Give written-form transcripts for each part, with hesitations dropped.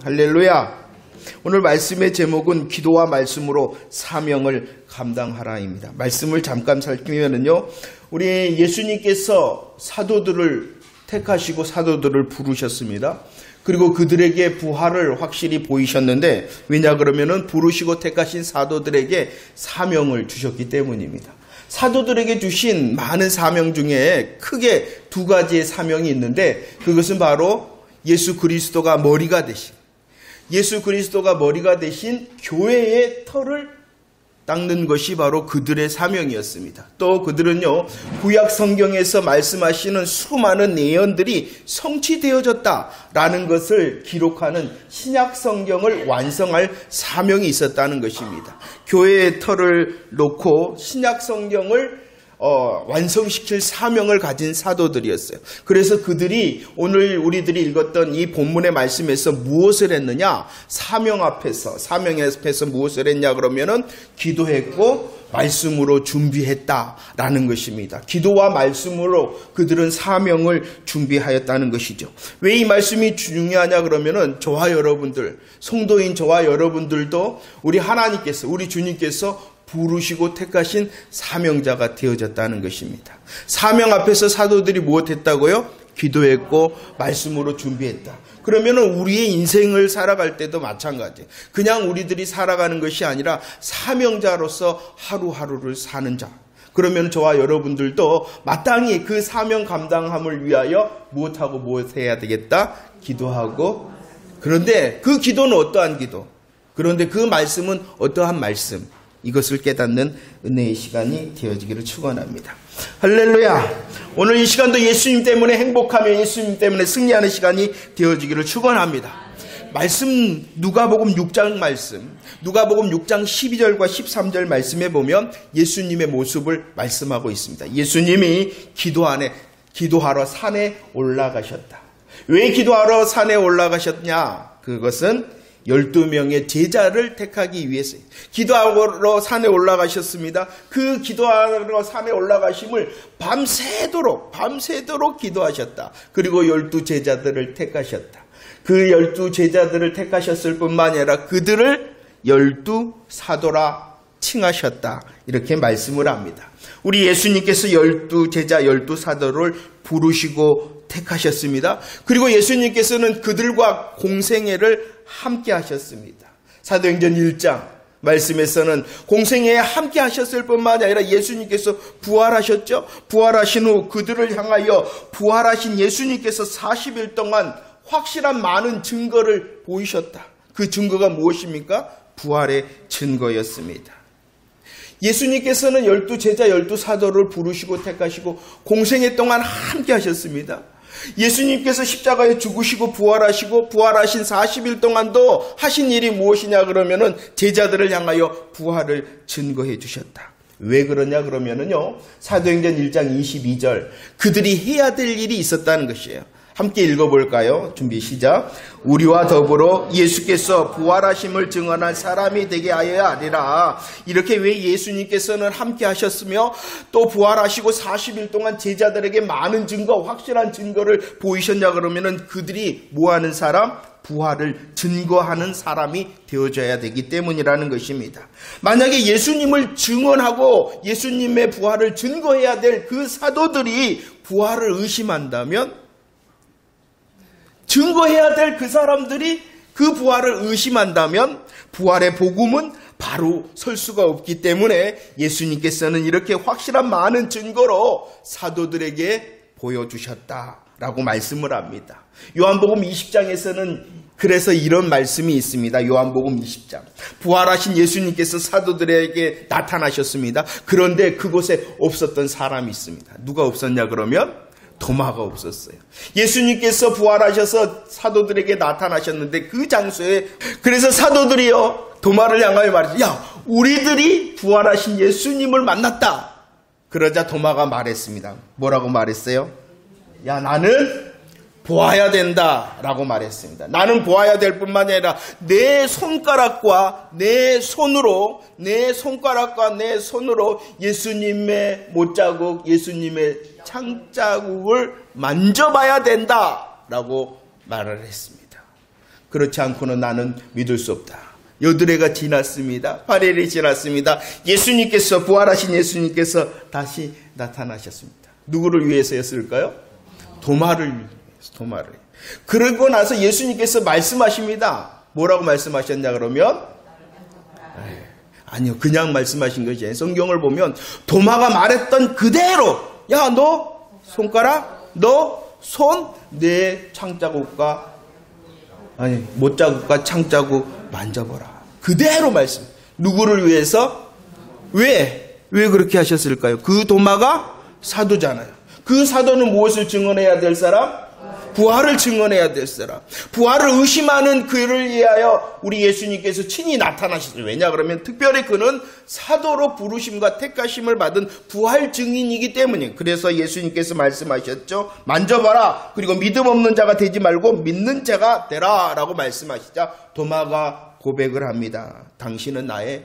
할렐루야. 오늘 말씀의 제목은 기도와 말씀으로 사명을 감당하라입니다. 말씀을 잠깐 살피면은요, 우리 예수님께서 사도들을 택하시고 사도들을 부르셨습니다. 그리고 그들에게 부활을 확실히 보이셨는데, 왜냐 그러면은 부르시고 택하신 사도들에게 사명을 주셨기 때문입니다. 사도들에게 주신 많은 사명 중에 크게 두 가지의 사명이 있는데, 그것은 바로 예수 그리스도가 머리가 되신, 예수 그리스도가 머리가 되신 교회의 털을 닦는 것이 바로 그들의 사명이었습니다. 또 그들은요, 구약 성경에서 말씀하시는 수많은 내용들이 성취되어졌다라는 것을 기록하는 신약 성경을 완성할 사명이 있었다는 것입니다. 교회의 털을 놓고 신약 성경을 완성시킬 사명을 가진 사도들이었어요. 그래서 그들이 오늘 우리들이 읽었던 이 본문의 말씀에서 무엇을 했느냐? 사명 앞에서 무엇을 했냐 그러면은 기도했고 말씀으로 준비했다라는 것입니다. 기도와 말씀으로 그들은 사명을 준비하였다는 것이죠. 왜 이 말씀이 중요하냐 그러면은 저와 여러분들, 성도인 저와 여러분들도 우리 하나님께서, 우리 주님께서 부르시고 택하신 사명자가 되어졌다는 것입니다. 사명 앞에서 사도들이 무엇했다고요? 기도했고 말씀으로 준비했다. 그러면은 우리의 인생을 살아갈 때도 마찬가지예요. 그냥 우리들이 살아가는 것이 아니라 사명자로서 하루하루를 사는 자. 그러면 저와 여러분들도 마땅히 그 사명 감당함을 위하여 무엇해야 되겠다? 기도하고. 그런데 그 기도는 어떠한 기도? 그런데 그 말씀은 어떠한 말씀? 이것을 깨닫는 은혜의 시간이 되어지기를 축원합니다. 할렐루야. 오늘 이 시간도 예수님 때문에 행복하며 예수님 때문에 승리하는 시간이 되어지기를 축원합니다. 말씀, 누가복음 6장 말씀, 누가복음 6장 12절과 13절 말씀에 보면 예수님의 모습을 말씀하고 있습니다. 예수님이 기도하러 산에 올라가셨다. 왜 기도하러 산에 올라가셨냐? 그것은 12명의 제자를 택하기 위해서요. 기도하러 산에 올라가셨습니다. 그 기도하러 산에 올라가심을 밤새도록 기도하셨다. 그리고 12제자들을 택하셨다. 그 12제자들을 택하셨을 뿐만 아니라 그들을 12사도라 칭하셨다. 이렇게 말씀을 합니다. 우리 예수님께서 12제자, 12사도를 부르시고 택하셨습니다. 그리고 예수님께서는 그들과 공생애를 함께 하셨습니다. 사도행전 1장 말씀에서는 공생애에 함께 하셨을 뿐만 아니라 예수님께서 부활하셨죠. 부활하신 후 그들을 향하여 부활하신 예수님께서 40일 동안 확실한 많은 증거를 보이셨다. 그 증거가 무엇입니까? 부활의 증거였습니다. 예수님께서는 12제자 12사도를 부르시고 택하시고 공생애 동안 함께 하셨습니다. 예수님께서 십자가에 죽으시고 부활하시고 부활하신 40일 동안도 하신 일이 무엇이냐 그러면은 제자들을 향하여 부활을 증거해 주셨다. 왜 그러냐 그러면은요, 사도행전 1장 22절 그들이 해야 될 일이 있었다는 것이에요. 함께 읽어볼까요? 준비 시작. 우리와 더불어 예수께서 부활하심을 증언할 사람이 되게 하여야 하리라. 이렇게 왜 예수님께서는 함께 하셨으며 또 부활하시고 40일 동안 제자들에게 많은 증거, 확실한 증거를 보이셨냐 그러면은 그들이 뭐하는 사람? 부활을 증거하는 사람이 되어져야 되기 때문이라는 것입니다. 만약에 예수님을 증언하고 예수님의 부활을 증거해야 될 그 사도들이 부활을 의심한다면, 증거해야 될 그 사람들이 그 부활을 의심한다면 부활의 복음은 바로 설 수가 없기 때문에 예수님께서는 이렇게 확실한 많은 증거로 사도들에게 보여주셨다라고 말씀을 합니다. 요한복음 20장에서는 그래서 이런 말씀이 있습니다. 요한복음 20장. 부활하신 예수님께서 사도들에게 나타나셨습니다. 그런데 그곳에 없었던 사람이 있습니다. 누가 없었냐 그러면 도마가 없었어요. 예수님께서 부활하셔서 사도들에게 나타나셨는데 그 장소에, 그래서 사도들이요 도마를 향하여 말했죠. 야, 우리들이 부활하신 예수님을 만났다. 그러자 도마가 말했습니다. 뭐라고 말했어요? 야, 나는 보아야 된다라고 말했습니다. 나는 보아야 될 뿐만 아니라 내 손가락과 내 손으로 예수님의 못자국, 예수님의 창자국을 만져봐야 된다라고 말을 했습니다. 그렇지 않고는 나는 믿을 수 없다. 여드레가 지났습니다. 8일이 지났습니다. 예수님께서, 부활하신 예수님께서 다시 나타나셨습니다. 누구를 위해서였을까요? 도마를 위해서, 도마를. 그러고 나서 예수님께서 말씀하십니다. 뭐라고 말씀하셨냐 그러면? 아니요, 그냥 말씀하신 것이 아니에요. 성경을 보면 도마가 말했던 그대로, 야, 너 손가락, 너 손, 내 창자국과, 아니, 못자국과 창자국 만져보라. 그대로 말씀. 누구를 위해서? 왜 그렇게 하셨을까요? 그 도마가 사도잖아요. 그 사도는 무엇을 증언해야 될 사람? 부활을 증언해야 될 사람. 부활을 의심하는 그를 위하여 우리 예수님께서 친히 나타나셨어요. 왜냐 그러면 특별히 그는 사도로 부르심과 택하심을 받은 부활 증인이기 때문이에요. 그래서 예수님께서 말씀하셨죠. 만져봐라. 그리고 믿음 없는 자가 되지 말고 믿는 자가 되라 라고 말씀하시자 도마가 고백을 합니다. 당신은 나의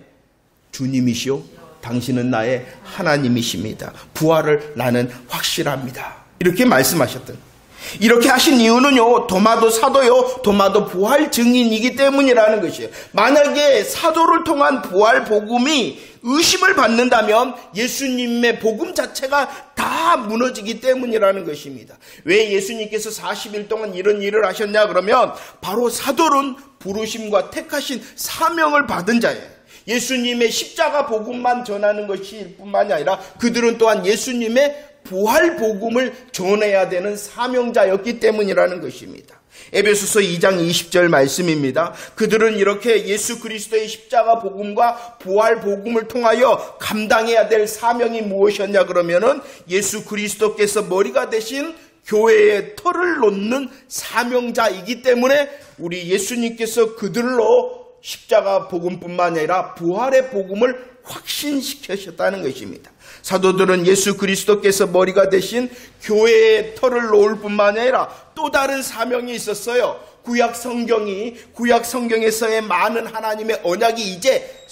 주님이시오. 당신은 나의 하나님이십니다. 부활을 나는 확실합니다. 이렇게 말씀하셨던. 이렇게 하신 이유는요, 도마도 사도요, 도마도 부활 증인이기 때문이라는 것이에요. 만약에 사도를 통한 부활 복음이 의심을 받는다면 예수님의 복음 자체가 다 무너지기 때문이라는 것입니다. 왜 예수님께서 40일 동안 이런 일을 하셨냐 그러면 바로 사도는 부르심과 택하신 사명을 받은 자예요. 예수님의 십자가 복음만 전하는 것일 뿐만이 아니라 그들은 또한 예수님의 부활 복음을 전해야 되는 사명자였기 때문이라는 것입니다. 에베소서 2장 20절 말씀입니다. 그들은 이렇게 예수 그리스도의 십자가 복음과 부활 복음을 통하여 감당해야 될 사명이 무엇이었냐 그러면은 예수 그리스도께서 머리가 되신 교회의 털을 놓는 사명자이기 때문에 우리 예수님께서 그들로 십자가 복음뿐만 아니라 부활의 복음을 확신시키셨다는 것입니다. 사도들은 예수 그리스도께서 머리가 되신 교회의 털을 놓을 뿐만 아니라 또 다른 사명이 있었어요. 구약 성경에서의 많은 하나님의 언약이 이제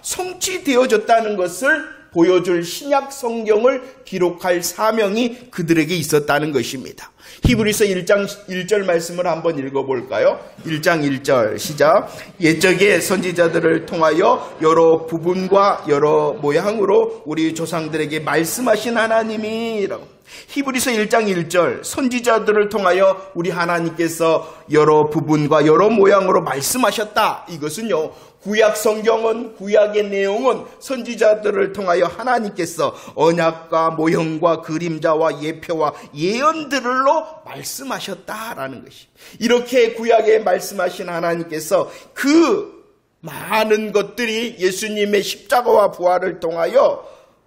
성취되어졌다는 것을 보여줄 신약 성경을 기록할 사명이 그들에게 있었다는 것입니다. 히브리서 1장 1절 말씀을 한번 읽어볼까요? 1장 1절 시작. 옛적에 선지자들을 통하여 여러 부분과 여러 모양으로 우리 조상들에게 말씀하신 하나님이라고. 히브리서 1장 1절 선지자들을 통하여 우리 하나님께서 여러 부분과 여러 모양으로 말씀하셨다. 이것은요, 구약 성경은, 구약의 내용은 선지자들을 통하여 하나님께서 언약과 모형과 그림자와 예표와 예언들로 말씀하셨다라는 것이. 이렇게 구약에 말씀하신 하나님께서 그 많은 것들이 예수님의 십자가와 부활을 통하여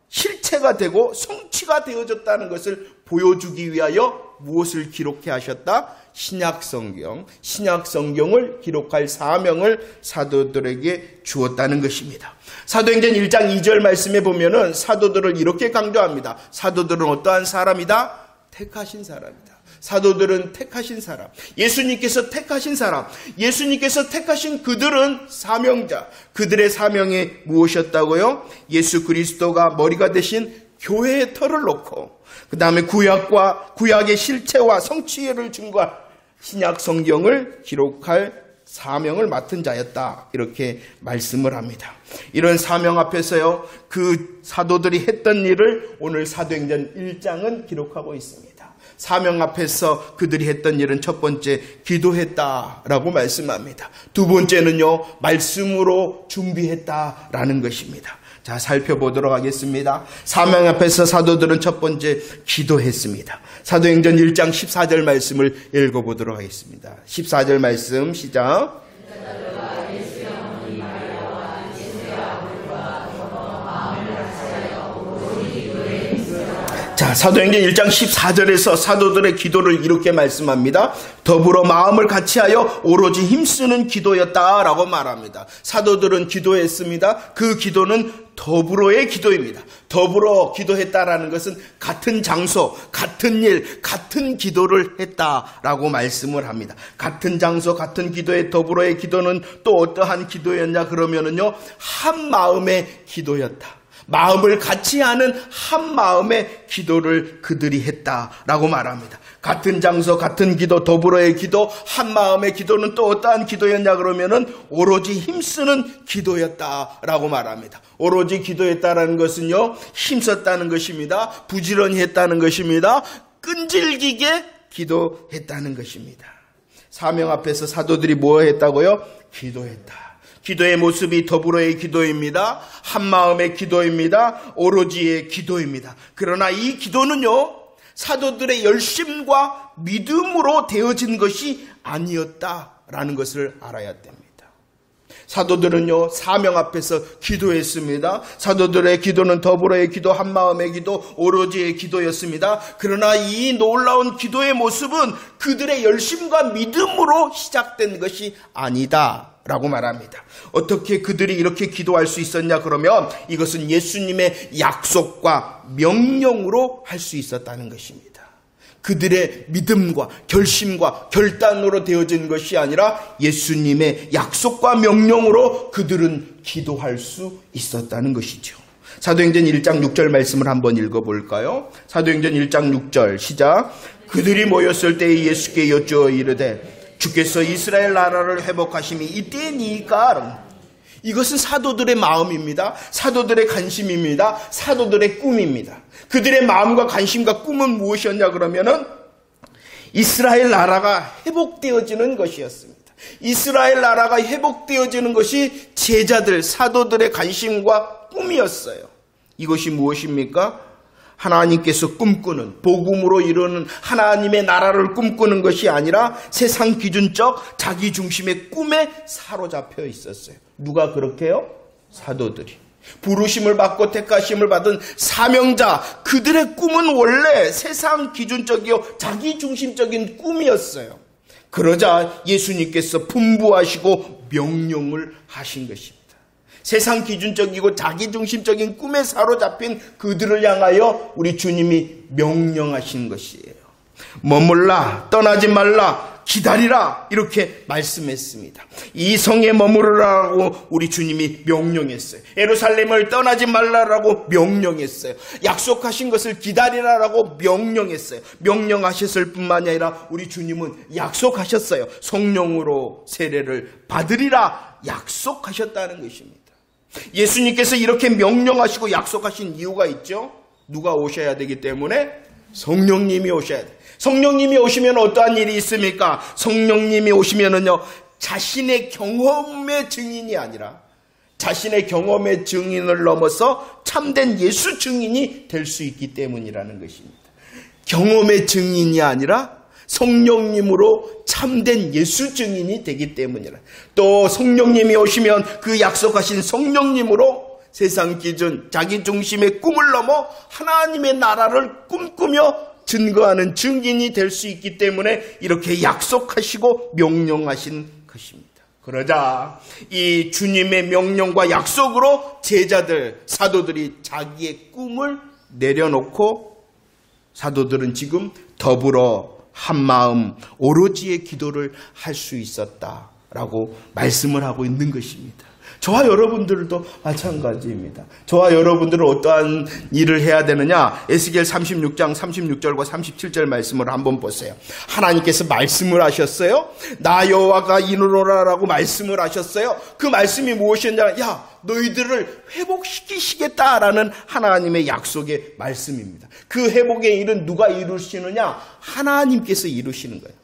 실체가 되고 성취가 되어졌다는 것을 보여주기 위하여 무엇을 기록해 하셨다? 신약 성경을 기록할 사명을 사도들에게 주었다는 것입니다. 사도행전 1장 2절 말씀에 보면은 사도들을 이렇게 강조합니다. 사도들은 어떠한 사람이다? 택하신 사람이다. 사도들은 택하신 사람, 예수님께서 택하신 사람, 예수님께서 택하신 그들은 사명자. 그들의 사명이 무엇이었다고요? 예수 그리스도가 머리가 되신 교회의 털을 놓고 그 다음에 구약의 실체와 성취를 증거할 신약 성경을 기록할 사명을 맡은 자였다. 이렇게 말씀을 합니다. 이런 사명 앞에서요, 그 사도들이 했던 일을 오늘 사도행전 1장은 기록하고 있습니다. 사명 앞에서 그들이 했던 일은 첫 번째, 기도했다라고 말씀합니다. 두 번째는요, 말씀으로 준비했다라는 것입니다. 자, 살펴보도록 하겠습니다. 사명 앞에서 사도들은 첫 번째 기도했습니다. 사도행전 1장 14절 말씀을 읽어보도록 하겠습니다. 14절 말씀 시작. 자, 사도행전 1장 14절에서 사도들의 기도를 이렇게 말씀합니다. 더불어 마음을 같이하여 오로지 힘쓰는 기도였다라고 말합니다. 사도들은 기도했습니다. 그 기도는 더불어의 기도입니다. 더불어 기도했다라는 것은 같은 장소, 같은 일, 같은 기도를 했다라고 말씀을 합니다. 같은 장소, 같은 기도의 더불어의 기도는 또 어떠한 기도였냐 그러면은요, 한 마음의 기도였다. 마음을 같이 하는 한 마음의 기도를 그들이 했다라고 말합니다. 같은 장소, 같은 기도, 더불어의 기도, 한 마음의 기도는 또 어떠한 기도였냐 그러면은 오로지 힘쓰는 기도였다라고 말합니다. 오로지 기도했다라는 것은요, 힘썼다는 것입니다. 부지런히 했다는 것입니다. 끈질기게 기도했다는 것입니다. 사명 앞에서 사도들이 뭐 했다고요? 기도했다. 기도의 모습이 더불어의 기도입니다. 한마음의 기도입니다. 오로지의 기도입니다. 그러나 이 기도는요, 사도들의 열심과 믿음으로 되어진 것이 아니었다라는 것을 알아야 됩니다. 사도들은요, 사명 앞에서 기도했습니다. 사도들의 기도는 더불어의 기도, 한마음의 기도, 오로지의 기도였습니다. 그러나 이 놀라운 기도의 모습은 그들의 열심과 믿음으로 시작된 것이 아니다 라고 말합니다. 어떻게 그들이 이렇게 기도할 수 있었냐 그러면 이것은 예수님의 약속과 명령으로 할 수 있었다는 것입니다. 그들의 믿음과 결심과 결단으로 되어진 것이 아니라 예수님의 약속과 명령으로 그들은 기도할 수 있었다는 것이죠. 사도행전 1장 6절 말씀을 한번 읽어볼까요? 사도행전 1장 6절 시작. 그들이 모였을 때에 예수께 여쭈어 이르되 주께서 이스라엘 나라를 회복하심이 이때니까. 이것은 사도들의 마음입니다. 사도들의 관심입니다. 사도들의 꿈입니다. 그들의 마음과 관심과 꿈은 무엇이었냐 그러면은 이스라엘 나라가 회복되어지는 것이었습니다. 이스라엘 나라가 회복되어지는 것이 제자들, 사도들의 관심과 꿈이었어요. 이것이 무엇입니까? 하나님께서 꿈꾸는, 복음으로 이루는 하나님의 나라를 꿈꾸는 것이 아니라 세상 기준적 자기 중심의 꿈에 사로잡혀 있었어요. 누가 그렇게요? 사도들이. 부르심을 받고 택하심을 받은 사명자, 그들의 꿈은 원래 세상 기준적이요 자기 중심적인 꿈이었어요. 그러자 예수님께서 분부하시고 명령을 하신 것입니다. 세상 기준적이고 자기중심적인 꿈에 사로잡힌 그들을 향하여 우리 주님이 명령하신 것이에요. 머물라, 떠나지 말라, 기다리라 이렇게 말씀했습니다. 이 성에 머무르라고 우리 주님이 명령했어요. 예루살렘을 떠나지 말라라고 명령했어요. 약속하신 것을 기다리라라고 명령했어요. 명령하셨을 뿐만이 아니라 우리 주님은 약속하셨어요. 성령으로 세례를 받으리라 약속하셨다는 것입니다. 예수님께서 이렇게 명령하시고 약속하신 이유가 있죠. 누가 오셔야 되기 때문에? 성령님이 오셔야 돼. 성령님이 오시면 어떠한 일이 있습니까? 성령님이 오시면은요, 자신의 경험의 증인이 아니라 자신의 경험의 증인을 넘어서 참된 예수 증인이 될 수 있기 때문이라는 것입니다. 경험의 증인이 아니라 성령님으로 참된 예수 증인이 되기 때문이라. 또 성령님이 오시면 그 약속하신 성령님으로 세상 기준, 자기 중심의 꿈을 넘어 하나님의 나라를 꿈꾸며 증거하는 증인이 될 수 있기 때문에 이렇게 약속하시고 명령하신 것입니다. 그러자 이 주님의 명령과 약속으로 제자들, 사도들이 자기의 꿈을 내려놓고 사도들은 지금 더불어 한마음 오로지의 기도를 할 수 있었다라고 말씀을 하고 있는 것입니다. 저와 여러분들도 마찬가지입니다. 저와 여러분들은 어떠한 일을 해야 되느냐? 에스겔 36장 36절과 37절 말씀을 한번 보세요. 하나님께서 말씀을 하셨어요. 나 여호와가 이르노라라고 말씀을 하셨어요. 그 말씀이 무엇이었냐? 야, 너희들을 회복시키시겠다라는 하나님의 약속의 말씀입니다. 그 회복의 일은 누가 이루시느냐? 하나님께서 이루시는 거예요.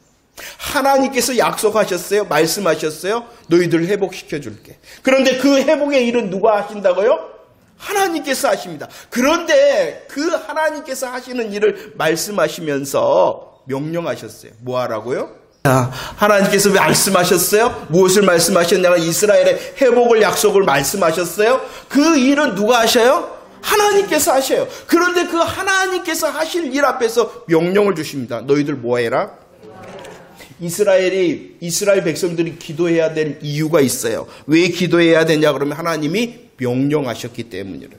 하나님께서 약속하셨어요. 말씀하셨어요. 너희들 회복시켜 줄게. 그런데 그 회복의 일은 누가 하신다고요? 하나님께서 하십니다. 그런데 그 하나님께서 하시는 일을 말씀하시면서 명령하셨어요. 뭐 하라고요? 하나님께서 말씀하셨어요. 무엇을 말씀하셨냐면 이스라엘의 회복을 약속을 말씀하셨어요. 그 일은 누가 하셔요? 하나님께서 하셔요. 그런데 그 하나님께서 하실 일 앞에서 명령을 주십니다. 너희들 뭐 해라? 이스라엘 백성들이 기도해야 될 이유가 있어요. 왜 기도해야 되냐 그러면 하나님이 명령하셨기 때문이래요.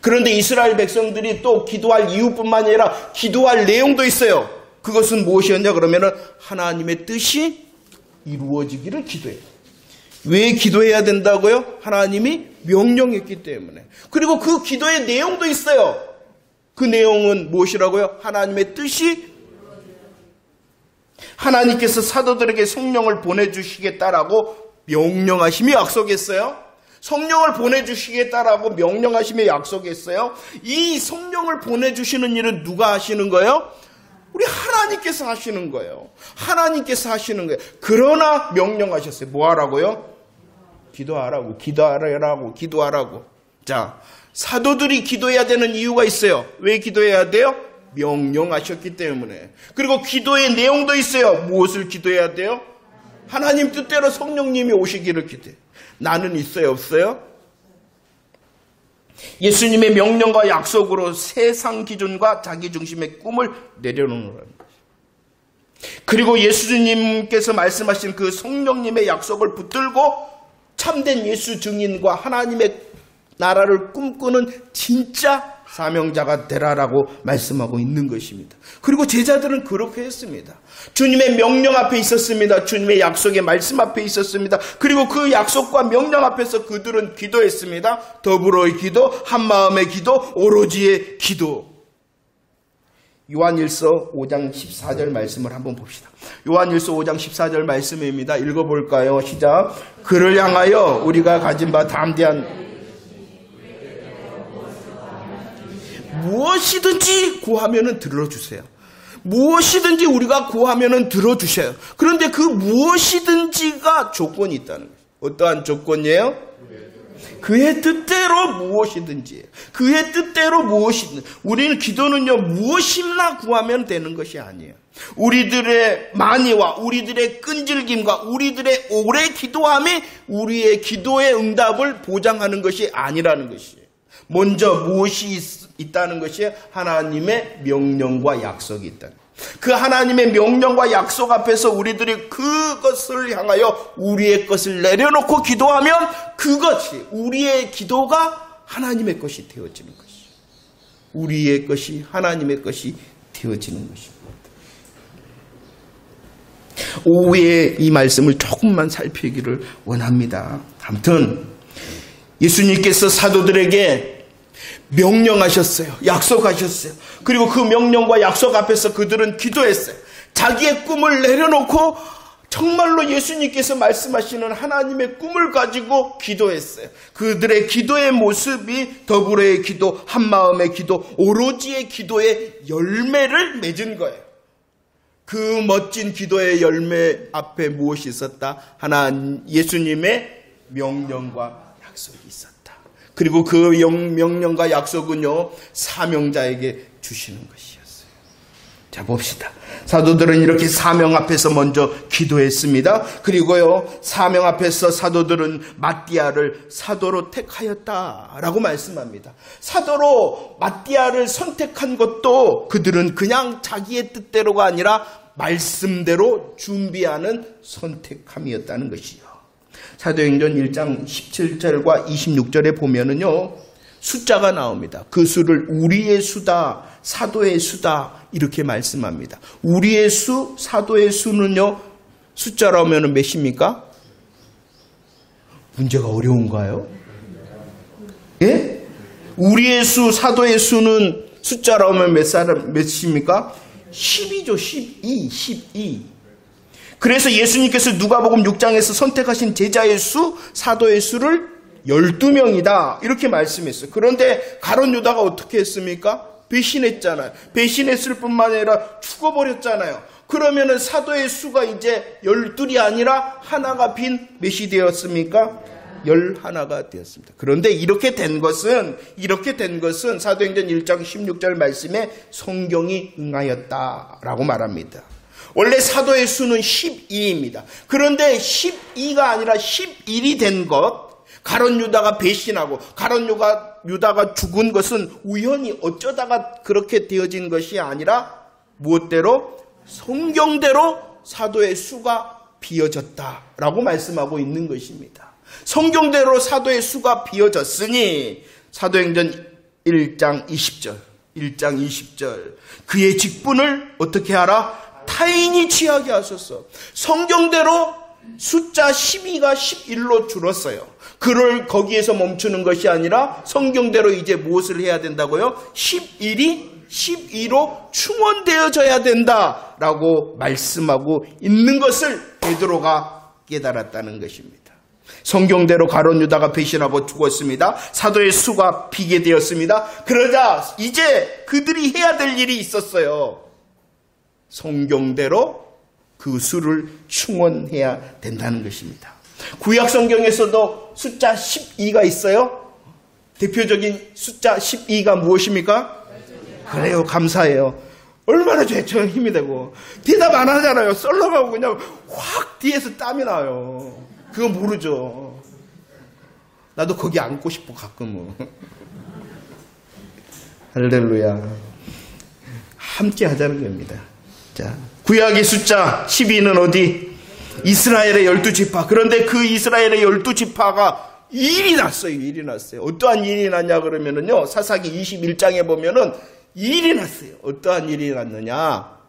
그런데 이스라엘 백성들이 또 기도할 이유뿐만 아니라 기도할 내용도 있어요. 그것은 무엇이었냐 그러면 하나님의 뜻이 이루어지기를 기도해요. 왜 기도해야 된다고요? 하나님이 명령했기 때문에. 그리고 그 기도의 내용도 있어요. 그 내용은 무엇이라고요? 하나님의 뜻이, 하나님께서 사도들에게 성령을 보내주시겠다라고 명령하심이 약속했어요. 성령을 보내주시겠다라고 명령하심이 약속했어요. 이 성령을 보내주시는 일은 누가 하시는 거예요? 우리 하나님께서 하시는 거예요. 하나님께서 하시는 거예요. 그러나 명령하셨어요. 뭐 하라고요? 기도하라고, 기도하라고, 기도하라고. 자, 사도들이 기도해야 되는 이유가 있어요. 왜 기도해야 돼요? 명령하셨기 때문에. 그리고 기도의 내용도 있어요. 무엇을 기도해야 돼요? 하나님 뜻대로 성령님이 오시기를 기도해요. 나는 있어요, 없어요? 예수님의 명령과 약속으로 세상 기준과 자기 중심의 꿈을 내려놓는 겁니다. 그리고 예수님께서 말씀하신 그 성령님의 약속을 붙들고 참된 예수 증인과 하나님의 나라를 꿈꾸는 진짜 사명자가 되라라고 말씀하고 있는 것입니다. 그리고 제자들은 그렇게 했습니다. 주님의 명령 앞에 있었습니다. 주님의 약속의 말씀 앞에 있었습니다. 그리고 그 약속과 명령 앞에서 그들은 기도했습니다. 더불어의 기도, 한마음의 기도, 오로지의 기도. 요한일서 5장 14절 말씀을 한번 봅시다. 요한일서 5장 14절 말씀입니다. 읽어볼까요? 시작. 그를 향하여 우리가 가진 바 담대한 무엇이든지 구하면은 들어주세요. 무엇이든지 우리가 구하면은 들어주셔요. 그런데 그 무엇이든지가 조건이 있다는 거예요. 어떠한 조건이에요? 그의 뜻대로 무엇이든지. 그의 뜻대로 무엇이든지. 우리는 기도는요, 무엇이나 구하면 되는 것이 아니에요. 우리들의 만이와 우리들의 끈질김과 우리들의 오래 기도함이 우리의 기도의 응답을 보장하는 것이 아니라는 것이에요. 먼저 무엇이 있다는 것이 하나님의 명령과 약속이 있다는 거예요. 그 하나님의 명령과 약속 앞에서 우리들이 그것을 향하여 우리의 것을 내려놓고 기도하면 그것이 우리의 기도가 하나님의 것이 되어지는 것이에요. 우리의 것이 하나님의 것이 되어지는 것입니다. 오후에 이 말씀을 조금만 살피기를 원합니다. 아무튼 예수님께서 사도들에게 명령하셨어요. 약속하셨어요. 그리고 그 명령과 약속 앞에서 그들은 기도했어요. 자기의 꿈을 내려놓고 정말로 예수님께서 말씀하시는 하나님의 꿈을 가지고 기도했어요. 그들의 기도의 모습이 더불어의 기도, 한마음의 기도, 오로지의 기도의 열매를 맺은 거예요. 그 멋진 기도의 열매 앞에 무엇이 있었다? 예수님의 명령과 약속이 있었다. 그리고 그 명령과 약속은요, 사명자에게 주시는 것이었어요. 자, 봅시다. 사도들은 이렇게 사명 앞에서 먼저 기도했습니다. 그리고요, 사명 앞에서 사도들은 마띠아를 사도로 택하였다라고 말씀합니다. 사도로 마띠아를 선택한 것도 그들은 그냥 자기의 뜻대로가 아니라 말씀대로 준비하는 선택함이었다는 것이요. 사도행전 1장 17절과 26절에 보면은요, 숫자가 나옵니다. 그 수를 우리의 수다, 사도의 수다 이렇게 말씀합니다. 우리의 수, 사도의 수는요, 숫자로 하면 몇입니까? 문제가 어려운가요? 예? 우리의 수, 사도의 수는 숫자로 하면 몇입니까? 12죠. 12. 그래서 예수님께서 누가복음 6장에서 선택하신 제자의 수, 사도의 수를 12명이다 이렇게 말씀했어요. 그런데 가룟 유다가 어떻게 했습니까? 배신했잖아요. 배신했을 뿐만 아니라 죽어버렸잖아요. 그러면은 사도의 수가 이제 12이 아니라 하나가 빈 몇이 되었습니까? 11가 되었습니다. 그런데 이렇게 된 것은 사도행전 1장 16절 말씀에 성경이 응하였다라고 말합니다. 원래 사도의 수는 12입니다. 그런데 12가 아니라 11이 된 것, 가룟 유다가 배신하고 가룟 유다가 죽은 것은 우연히 어쩌다가 그렇게 되어진 것이 아니라 무엇대로? 성경대로 사도의 수가 비어졌다라고 말씀하고 있는 것입니다. 성경대로 사도의 수가 비어졌으니 사도행전 1장 20절 그의 직분을 어떻게 하라? 타인이 취하게 하소서. 성경대로 숫자 12가 11로 줄었어요. 그를 거기에서 멈추는 것이 아니라 성경대로 이제 무엇을 해야 된다고요? 11이 12로 충원되어져야 된다라고 말씀하고 있는 것을 베드로가 깨달았다는 것입니다. 성경대로 가룟 유다가 배신하고 죽었습니다. 사도의 수가 비게 되었습니다. 그러자 이제 그들이 해야 될 일이 있었어요. 성경대로 그 수를 충원해야 된다는 것입니다. 구약 성경에서도 숫자 12가 있어요. 대표적인 숫자 12가 무엇입니까? 그래요, 감사해요. 얼마나 죄처럼 힘이 되고 대답 안 하잖아요. 썰렁하고 그냥 확 뒤에서 땀이 나요. 그거 모르죠. 나도 거기 앉고 싶어 가끔은. 할렐루야. 함께 하자는 겁니다. 자, 구약의 숫자 12는 어디? 이스라엘의 12지파. 그런데 그 이스라엘의 12지파가 일이 났어요. 일이 났어요. 어떠한 일이 났냐 그러면은요, 사사기 21장에 보면은 일이 났어요. 어떠한 일이 났느냐?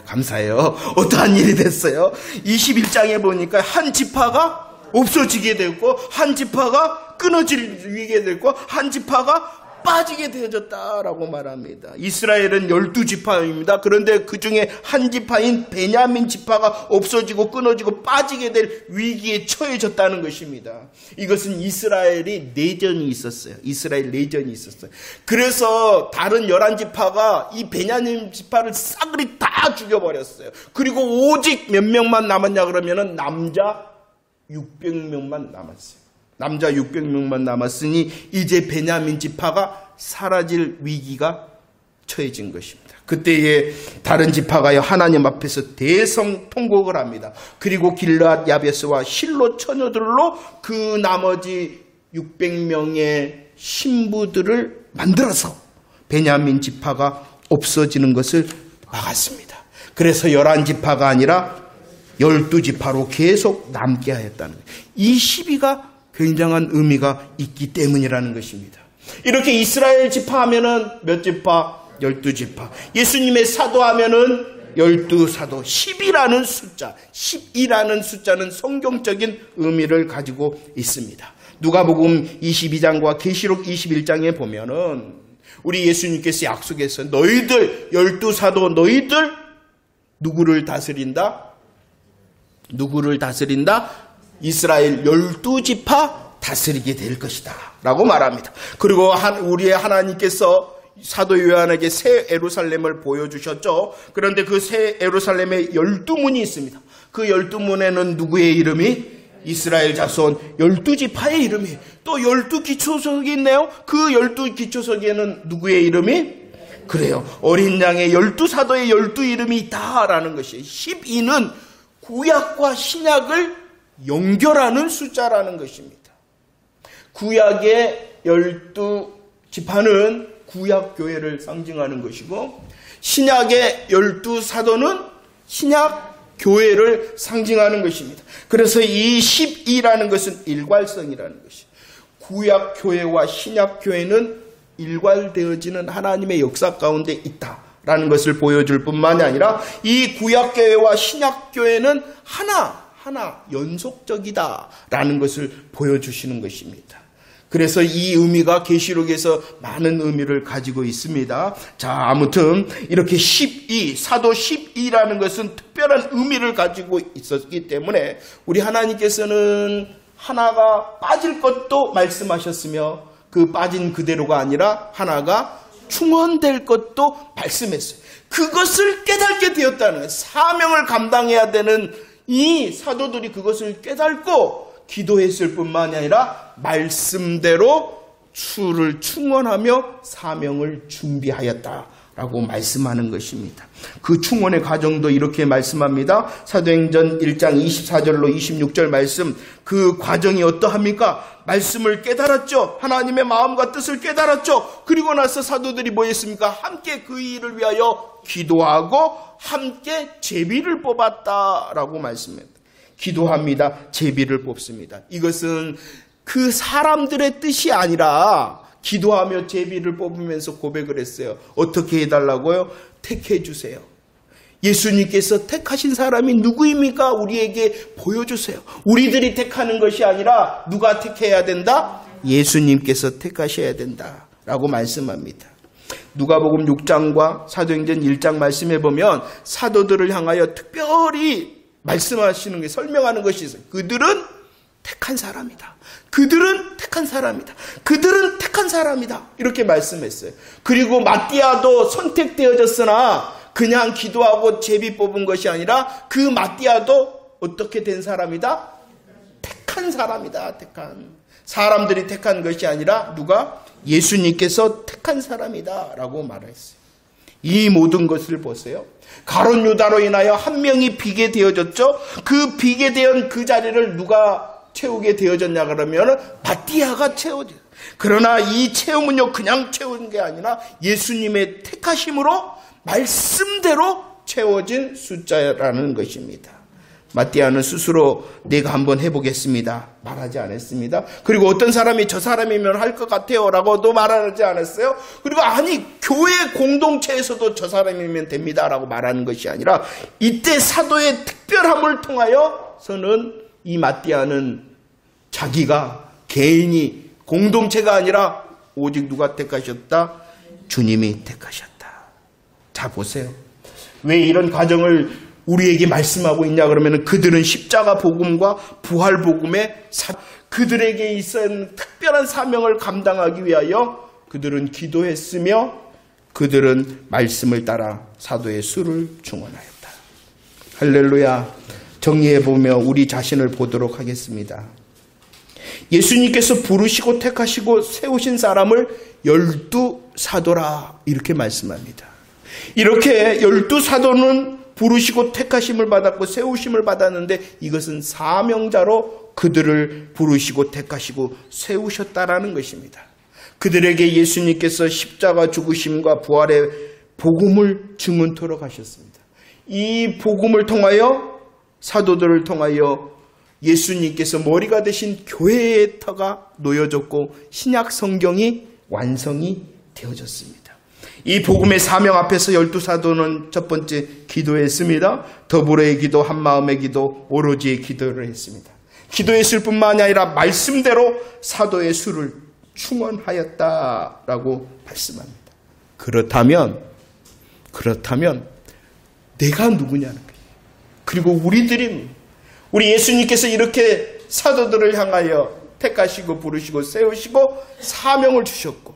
감사해요. 어떠한 일이 됐어요? 21장에 보니까 한 지파가 없어지게 됐고, 한 지파가 끊어지게 됐고, 한 지파가 빠지게 되어졌다라고 말합니다. 이스라엘은 12지파입니다. 그런데 그 중에 한 지파인 베냐민 지파가 없어지고 끊어지고 빠지게 될 위기에 처해졌다는 것입니다. 이것은 이스라엘이 내전이 있었어요. 이스라엘 내전이 있었어요. 그래서 다른 11지파가 이 베냐민 지파를 싸그리 다 죽여버렸어요. 그리고 오직 몇 명만 남았냐 그러면은 남자 600명만 남았어요. 남자 600명만 남았으니 이제 베냐민 지파가 사라질 위기가 처해진 것입니다. 그때에 다른 지파가요, 하나님 앞에서 대성통곡을 합니다. 그리고 길르앗 야베스와 실로 처녀들로 그 나머지 600명의 신부들을 만들어서 베냐민 지파가 없어지는 것을 막았습니다. 그래서 11지파가 아니라 12지파로 계속 남게 하였다는 거예요. 이 시비가 굉장한 의미가 있기 때문이라는 것입니다. 이렇게 이스라엘 지파하면은 몇 지파? 12지파. 예수님의 사도하면은 12사도. 10이라는 숫자, 12라는 숫자는 성경적인 의미를 가지고 있습니다. 누가복음 22장과 계시록 21장에 보면은 우리 예수님께서 약속했어요. 너희들 12사도, 너희들 누구를 다스린다? 누구를 다스린다? 이스라엘 12지파 다스리게 될 것이다 라고 말합니다. 그리고 우리의 하나님께서 사도 요한에게 새 예루살렘을 보여주셨죠. 그런데 그 새 예루살렘에 12문이 있습니다. 그 12문에는 누구의 이름이? 이스라엘 자손 12지파의 이름이, 또 12기초석이 있네요. 그 12기초석에는 누구의 이름이? 그래요, 어린 양의 12사도의 12이름이 있다라는 것이에요. 12는 구약과 신약을 연결하는 숫자라는 것입니다. 구약의 12지파는 구약교회를 상징하는 것이고, 신약의 12사도는 신약교회를 상징하는 것입니다. 그래서 이 12라는 것은 일괄성이라는 것이에요. 구약교회와 신약교회는 일괄되어지는 하나님의 역사 가운데 있다라는 것을 보여줄 뿐만이 아니라 이 구약교회와 신약교회는 하나 연속적이다라는 것을 보여주시는 것입니다. 그래서 이 의미가 계시록에서 많은 의미를 가지고 있습니다. 자, 아무튼 이렇게 12, 사도 12라는 것은 특별한 의미를 가지고 있었기 때문에 우리 하나님께서는 하나가 빠질 것도 말씀하셨으며 그 빠진 그대로가 아니라 하나가 충원될 것도 말씀했어요. 그것을 깨닫게 되었다는 거예요. 사명을 감당해야 되는 이 사도들이 그것을 깨닫고 기도했을 뿐만이 아니라 말씀대로 수를 충원하며 사명을 준비하였다라고 말씀하는 것입니다. 그 충원의 과정도 이렇게 말씀합니다. 사도행전 1장 24절로 26절 말씀, 그 과정이 어떠합니까? 말씀을 깨달았죠. 하나님의 마음과 뜻을 깨달았죠. 그리고 나서 사도들이 뭐 했습니까? 함께 그 일을 위하여 기도하고 함께 제비를 뽑았다라고 말씀합니다. 기도합니다. 제비를 뽑습니다. 이것은 그 사람들의 뜻이 아니라 기도하며 제비를 뽑으면서 고백을 했어요. 어떻게 해달라고요? 택해 주세요. 예수님께서 택하신 사람이 누구입니까? 우리에게 보여주세요. 우리들이 택하는 것이 아니라 누가 택해야 된다? 예수님께서 택하셔야 된다 라고 말씀합니다. 누가복음 6장과 사도행전 1장 말씀해 보면 사도들을 향하여 특별히 말씀하시는 게, 설명하는 것이 있어요. 그들은 택한 사람이다. 그들은 택한 사람이다. 그들은 택한 사람이다. 이렇게 말씀했어요. 그리고 마띠아도 선택되어졌으나 그냥 기도하고 제비 뽑은 것이 아니라 그 마띠아도 어떻게 된 사람이다? 택한 사람이다. 택한. 사람들이 택한 것이 아니라 누가? 예수님께서 택한 사람이다 라고 말했어요. 이 모든 것을 보세요. 가룟 유다로 인하여 한 명이 비게 되어졌죠. 그 비게 된 그 자리를 누가 채우게 되어졌냐 그러면 마띠아가 채워져요. 그러나 이 채움은요 그냥 채운 게 아니라 예수님의 택하심으로 말씀대로 채워진 숫자라는 것입니다. 마띠아는 스스로 내가 한번 해보겠습니다 말하지 않았습니다. 그리고 어떤 사람이 저 사람이면 할 것 같아요 라고도 말하지 않았어요. 그리고 아니 교회 공동체에서도 저 사람이면 됩니다 라고 말하는 것이 아니라 이때 사도의 특별함을 통하여서는 이 마띠아는 자기가 개인이 공동체가 아니라 오직 누가 택하셨다? 주님이 택하셨다. 자 보세요. 왜 이런 과정을 우리에게 말씀하고 있냐 그러면 그들은 십자가 복음과 부활 복음의 그들에게 있은 특별한 사명을 감당하기 위하여 그들은 기도했으며 그들은 말씀을 따라 사도의 수를 증언하였다. 할렐루야. 정리해보며 우리 자신을 보도록 하겠습니다. 예수님께서 부르시고 택하시고 세우신 사람을 12사도라 이렇게 말씀합니다. 이렇게 12사도는 부르시고 택하심을 받았고 세우심을 받았는데 이것은 사명자로 그들을 부르시고 택하시고 세우셨다라는 것입니다. 그들에게 예수님께서 십자가 죽으심과 부활의 복음을 증언토록 하셨습니다. 이 복음을 통하여 사도들을 통하여 예수님께서 머리가 되신 교회의 터가 놓여졌고 신약 성경이 완성이 되어졌습니다. 이 복음의 사명 앞에서 12사도는 첫 번째 기도했습니다. 더불어의 기도, 한마음의 기도, 오로지의 기도를 했습니다. 기도했을 뿐만 아니라 말씀대로 사도의 수를 충원하였다라고 말씀합니다. 그렇다면 내가 누구냐는 거예요. 그리고 우리 예수님께서 이렇게 사도들을 향하여 택하시고 부르시고 세우시고 사명을 주셨고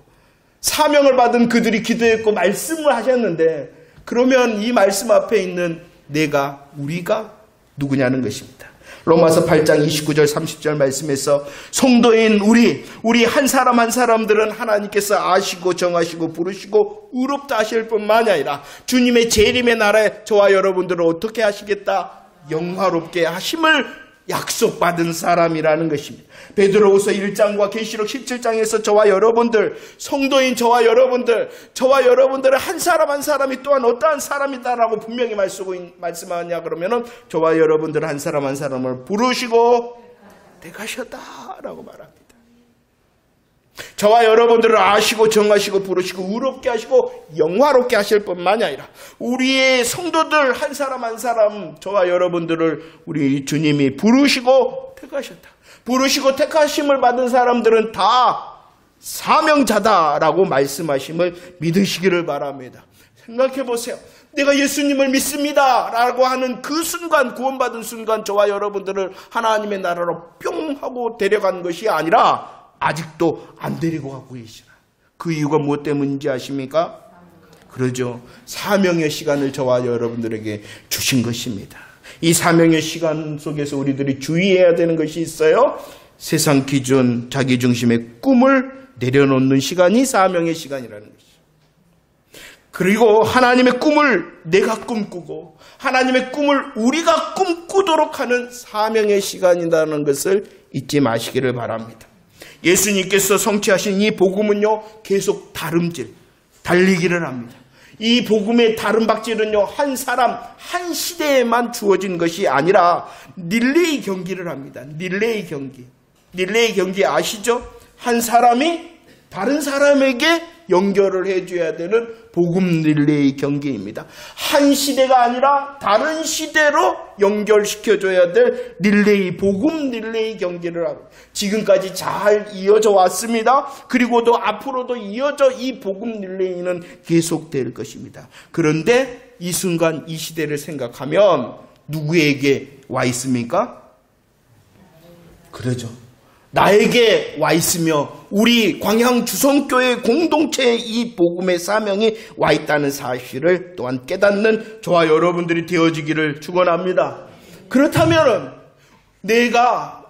사명을 받은 그들이 기도했고 말씀을 하셨는데 그러면 이 말씀 앞에 있는 우리가 누구냐는 것입니다. 로마서 8장 29절 30절 말씀에서 성도인 우리 한 사람 한 사람들은 하나님께서 아시고 정하시고 부르시고 의롭다 하실 뿐만 아니라 주님의 재림의 날에 저와 여러분들을 어떻게 하시겠다? 영화롭게 하심을 약속받은 사람이라는 것입니다. 베드로후서 1장과 계시록 17장에서 저와 여러분들, 성도인 저와 여러분들은 한 사람 한 사람이 또한 어떠한 사람이다라고 분명히 말씀하냐 그러면은 저와 여러분들 한 사람 한 사람을 부르시고 택하셨다라고 말합니다. 저와 여러분들을 아시고 정하시고 부르시고 의롭게 하시고 영화롭게 하실 뿐만이 아니라 우리의 성도들 한 사람 한 사람 저와 여러분들을 우리 주님이 부르시고 택하셨다. 부르시고 택하심을 받은 사람들은 다 사명자다라고 말씀하심을 믿으시기를 바랍니다. 생각해 보세요. 내가 예수님을 믿습니다 라고 하는 그 순간, 구원받은 순간 저와 여러분들을 하나님의 나라로 뿅 하고 데려간 것이 아니라 아직도 안 데리고 가고 계시나. 그 이유가 무엇 때문인지 아십니까? 그러죠. 사명의 시간을 저와 여러분들에게 주신 것입니다. 이 사명의 시간 속에서 우리들이 주의해야 되는 것이 있어요. 세상 기준, 자기 중심의 꿈을 내려놓는 시간이 사명의 시간이라는 것이죠. 그리고 하나님의 꿈을 내가 꿈꾸고 하나님의 꿈을 우리가 꿈꾸도록 하는 사명의 시간이라는 것을 잊지 마시기를 바랍니다. 예수님께서 성취하신 이 복음은요 계속 달리기를 합니다. 이 복음의 다름박질은요 한 사람 한 시대에만 주어진 것이 아니라 릴레이 경기를 합니다. 릴레이 경기 아시죠? 한 사람이 다른 사람에게 연결을 해줘야 되는 복음 릴레이 경기입니다. 한 시대가 아니라 다른 시대로 연결시켜줘야 될 릴레이, 복음 릴레이 경기를 하고 지금까지 잘 이어져 왔습니다. 그리고도 앞으로도 이어져 이 복음 릴레이는 계속될 것입니다. 그런데 이 순간 이 시대를 생각하면 누구에게 와 있습니까? 그러죠. 나에게 와 있으며 우리 광양주성교회 공동체의 이 복음의 사명이 와 있다는 사실을 또한 깨닫는 저와 여러분들이 되어지기를 축원합니다. 그렇다면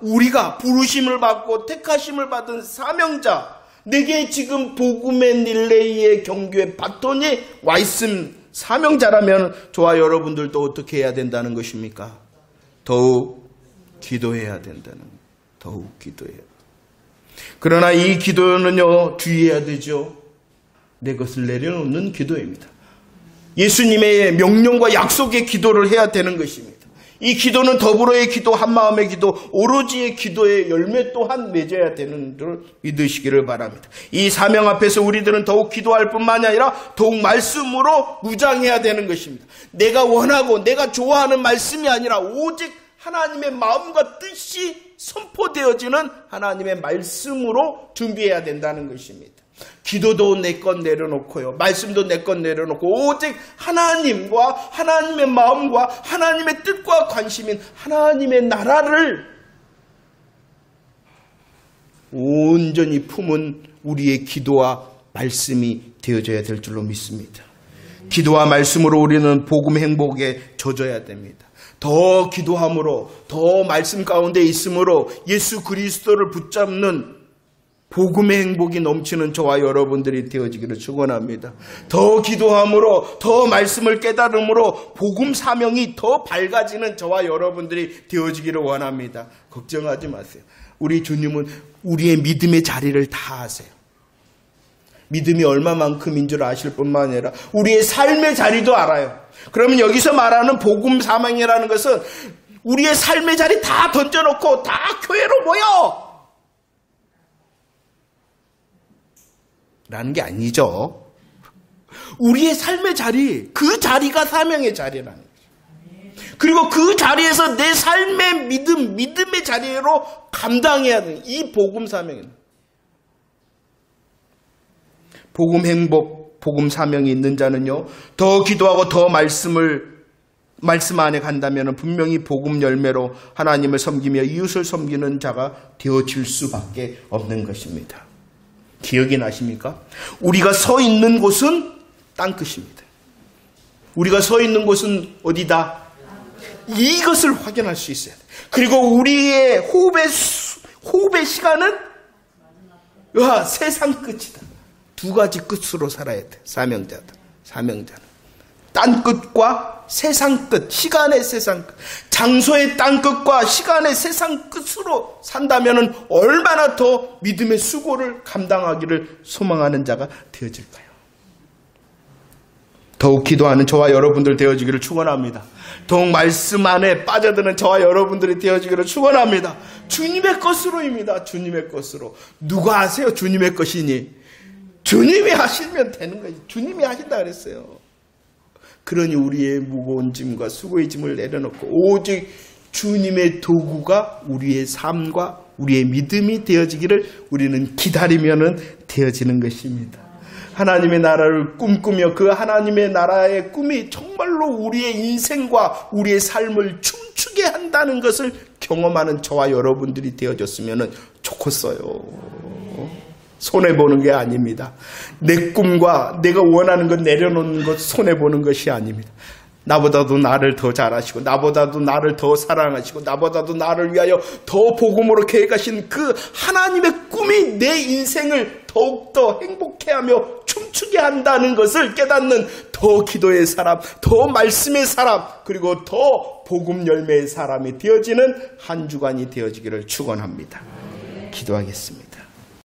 우리가 부르심을 받고 택하심을 받은 사명자, 내게 지금 복음의 릴레이의 경주의 바톤이 와 있음 사명자라면 저와 여러분들도 어떻게 해야 된다는 것입니까? 더욱 기도해야 된다는 거예요. 더욱 기도해야. 그러나 이 기도는요, 주의해야 되죠. 내 것을 내려놓는 기도입니다. 예수님의 명령과 약속의 기도를 해야 되는 것입니다. 이 기도는 더불어의 기도, 한마음의 기도, 오로지의 기도의 열매 또한 맺어야 되는 줄 믿으시기를 바랍니다. 이 사명 앞에서 우리들은 더욱 기도할 뿐만이 아니라 더욱 말씀으로 무장해야 되는 것입니다. 내가 원하고 내가 좋아하는 말씀이 아니라 오직 하나님의 마음과 뜻이 선포되어지는 하나님의 말씀으로 준비해야 된다는 것입니다. 기도도 내 것 내려놓고요, 말씀도 내 것 내려놓고 오직 하나님과 하나님의 마음과 하나님의 뜻과 관심인 하나님의 나라를 온전히 품은 우리의 기도와 말씀이 되어져야 될 줄로 믿습니다. 기도와 말씀으로 우리는 복음 행복에 젖어야 됩니다. 더 기도함으로, 더 말씀 가운데 있음으로 예수 그리스도를 붙잡는 복음의 행복이 넘치는 저와 여러분들이 되어지기를 축원합니다. 더 기도함으로, 더 말씀을 깨달음으로 복음 사명이 더 밝아지는 저와 여러분들이 되어지기를 원합니다. 걱정하지 마세요. 우리 주님은 우리의 믿음의 자리를 다 아세요. 믿음이 얼마만큼인 줄 아실 뿐만 아니라 우리의 삶의 자리도 알아요. 그러면 여기서 말하는 복음 사명이라는 것은 우리의 삶의 자리 다 던져놓고 다 교회로 모여! 라는 게 아니죠. 우리의 삶의 자리, 그 자리가 사명의 자리라는 거죠. 그리고 그 자리에서 내 삶의 믿음의 자리로 감당해야 되는 이 복음 사명입니다. 복음 행복, 복음 사명이 있는 자는요, 더 기도하고 더 말씀 안에 간다면 분명히 복음 열매로 하나님을 섬기며 이웃을 섬기는 자가 되어질 수밖에 없는 것입니다. 기억이 나십니까? 우리가 서 있는 곳은 땅끝입니다. 우리가 서 있는 곳은 어디다? 이것을 확인할 수 있어야 돼. 그리고 우리의 호흡의 시간은 세상 끝이다. 두 가지 끝으로 살아야 돼. 사명자는 땅 끝과 세상 끝, 시간의 세상 끝, 장소의 땅 끝과 시간의 세상 끝으로 산다면 얼마나 더 믿음의 수고를 감당하기를 소망하는 자가 되어질까요? 더욱 기도하는 저와 여러분들 되어지기를 축원합니다. 더욱 말씀 안에 빠져드는 저와 여러분들이 되어지기를 축원합니다. 주님의 것으로입니다. 주님의 것으로. 누가 아세요? 주님의 것이니. 주님이 하시면 되는 거예요. 주님이 하신다 그랬어요. 그러니 우리의 무거운 짐과 수고의 짐을 내려놓고 오직 주님의 도구가 우리의 삶과 우리의 믿음이 되어지기를 우리는 기다리면 되어지는 것입니다. 하나님의 나라를 꿈꾸며 그 하나님의 나라의 꿈이 정말로 우리의 인생과 우리의 삶을 춤추게 한다는 것을 경험하는 저와 여러분들이 되어졌으면 좋겠어요. 손해보는 게 아닙니다. 내 꿈과 내가 원하는 것 내려놓는 것 손해보는 것이 아닙니다. 나보다도 나를 더 잘하시고 나보다도 나를 더 사랑하시고 나보다도 나를 위하여 더 복음으로 계획하신 그 하나님의 꿈이 내 인생을 더욱더 행복해하며 춤추게 한다는 것을 깨닫는 더 기도의 사람, 더 말씀의 사람, 그리고 더 복음 열매의 사람이 되어지는 한 주간이 되어지기를 축원합니다. 기도하겠습니다.